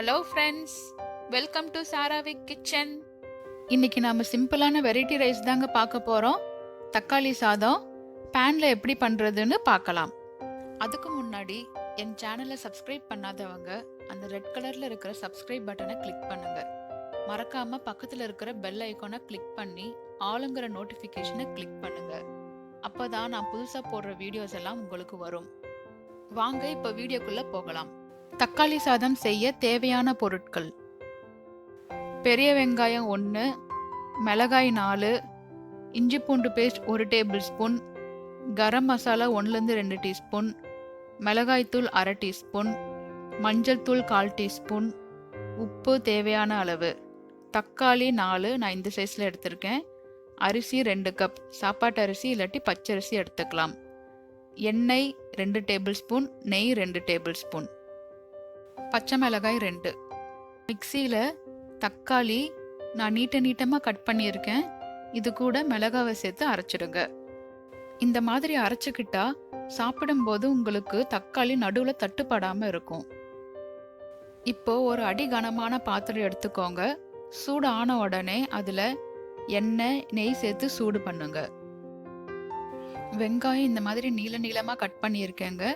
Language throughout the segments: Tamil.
ஹலோ ஃப்ரெண்ட்ஸ், வெல்கம் டு சாராவிக் கிச்சன். இன்னைக்கு நாம சிம்பிளான வெரைட்டி ரைஸ் தாங்க பார்க்க போறோம். தக்காளி சாதம் பேன்ல எப்படி பண்றதுன்னு பார்க்கலாம். அதுக்கு முன்னாடி என் சேனலை சப்ஸ்கிரைப் பண்ணாதவங்க அந்த ரெட் கலர்ல இருக்கிற சப்ஸ்கிரைப் பட்டனை கிளிக் பண்ணுங்க. மறக்காம பக்கத்துல இருக்கிற பெல் ஐகானை கிளிக் பண்ணி ஆளுங்கிற நோட்டிஃபிகேஷனை கிளிக் பண்ணுங்க. அப்பதான் நான் புதுசா போடுற வீடியோஸ் எல்லாம் உங்களுக்கு வரும். வாங்க இப்போ வீடியோக்குள்ள போகலாம். தக்காளி சாதம் செய்ய தேவையான பொருட்கள்: பெரிய வெங்காயம் 1, மிளகாய் 4, இஞ்சி பூண்டு paste 1 table spoon, garam masala 1-2 teaspoon, மிளகாய்த்தூள் 1/2 டீஸ்பூன், மஞ்சள் தூள் 1/4 டீஸ்பூன், உப்பு தேவையான அளவு, தக்காளி 4 நான் இந்த சைஸில் எடுத்திருக்கேன், அரிசி 2 கப், சாப்பாட்டு அரிசி இல்லாட்டி பச்சரிசி எடுத்துக்கலாம், எண்ணெய் 2 டேபிள் ஸ்பூன், நெய் 2 டேபிள் ஸ்பூன், பச்சை மிளகாய் 2. மிக்சியில் தக்காளி நான் நீட்டமாக கட் பண்ணியிருக்கேன். இது கூட மிளகாவை சேர்த்து அரைச்சிடுங்க. இந்த மாதிரி அரைச்சிக்கிட்டா சாப்பிடும்போது உங்களுக்கு தக்காளி நடுவில் தட்டுப்படாமல் இருக்கும். இப்போ ஒரு அடி கனமான பாத்திரம் எடுத்துக்கோங்க. சூடு ஆன உடனே அதில் எண்ணெய், நெய் சேர்த்து சூடு பண்ணுங்க. வெங்காயம் இந்த மாதிரி நீளமாக கட் பண்ணியிருக்கேங்க.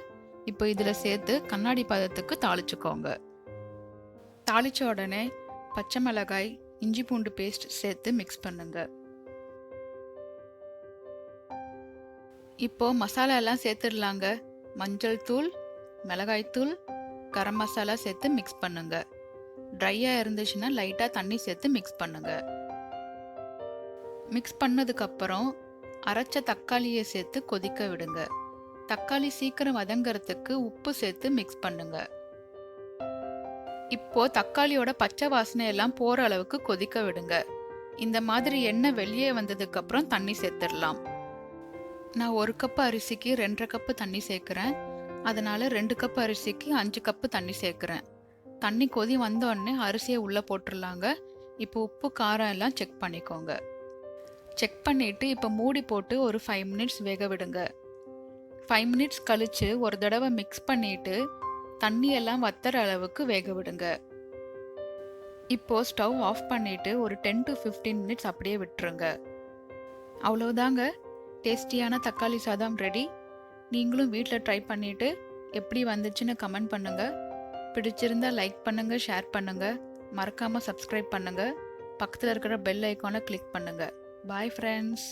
இப்போ இதில் சேர்த்து கண்ணாடி பதத்துக்கு தாளிச்சுக்கோங்க. தாளிச்ச உடனே பச்சை மிளகாய், இஞ்சி பூண்டு பேஸ்ட் சேர்த்து மிக்ஸ் பண்ணுங்க. இப்போ மசாலா எல்லாம் சேர்த்துடலாங்க. மஞ்சள் தூள், மிளகாய் தூள், கரம் மசாலா சேர்த்து மிக்ஸ் பண்ணுங்க. ட்ரையாக இருந்துச்சுன்னா லைட்டாக தண்ணி சேர்த்து மிக்ஸ் பண்ணுங்க. மிக்ஸ் பண்ணதுக்கப்புறம் அரைச்ச தக்காளியை சேர்த்து கொதிக்க விடுங்க. தக்காளி சீக்கிரம் வதங்கிறதுக்கு உப்பு சேர்த்து மிக்ஸ் பண்ணுங்க. இப்போ தக்காளியோட பச்சை வாசனை எல்லாம் போற அளவுக்கு கொதிக்க விடுங்க. இந்த மாதிரி எண்ணெய் வெளியே வந்ததுக்கு அப்புறம் தண்ணி சேர்த்துடலாம். நான் 1 கப் அரிசிக்கு 2.5 கப்பு தண்ணி சேர்க்கிறேன். அதனால 2 கப் அரிசிக்கு 5 கப்பு தண்ணி சேர்க்கிறேன். தண்ணி கொதி வந்தோடனே அரிசியை உள்ள போட்டுடலாங்க. இப்போ உப்பு காரம் எல்லாம் செக் பண்ணிக்கோங்க. செக் பண்ணிட்டு இப்போ மூடி போட்டு ஒரு 5 மினிட்ஸ் வேக விடுங்க. 5 மினிட்ஸ் கழிச்சு ஒரு தடவை மிக்ஸ் பண்ணிட்டு தண்ணி எல்லாம் வத்துற அளவுக்கு வேக விடுங்க. இப்போ ஸ்டவ் ஆஃப் பண்ணிட்டு ஒரு 10 to 15 மினிட்ஸ் அப்படியே விட்டுருங்க. அவ்வளோதாங்க, டேஸ்டியான தக்காளி சாதம் ரெடி. நீங்களும் வீட்டில் ட்ரை பண்ணிட்டு எப்படி வந்துச்சுன்னு கமெண்ட் பண்ணுங்க. பிடிச்சிருந்தா லைக் பண்ணுங்க, ஷேர் பண்ணுங்க, மறக்காம சப்ஸ்கிரைப் பண்ணுங்க, பக்கத்தில் இருக்கிற பெல் ஐக்கானை கிளிக் பண்ணுங்க. Bye friends.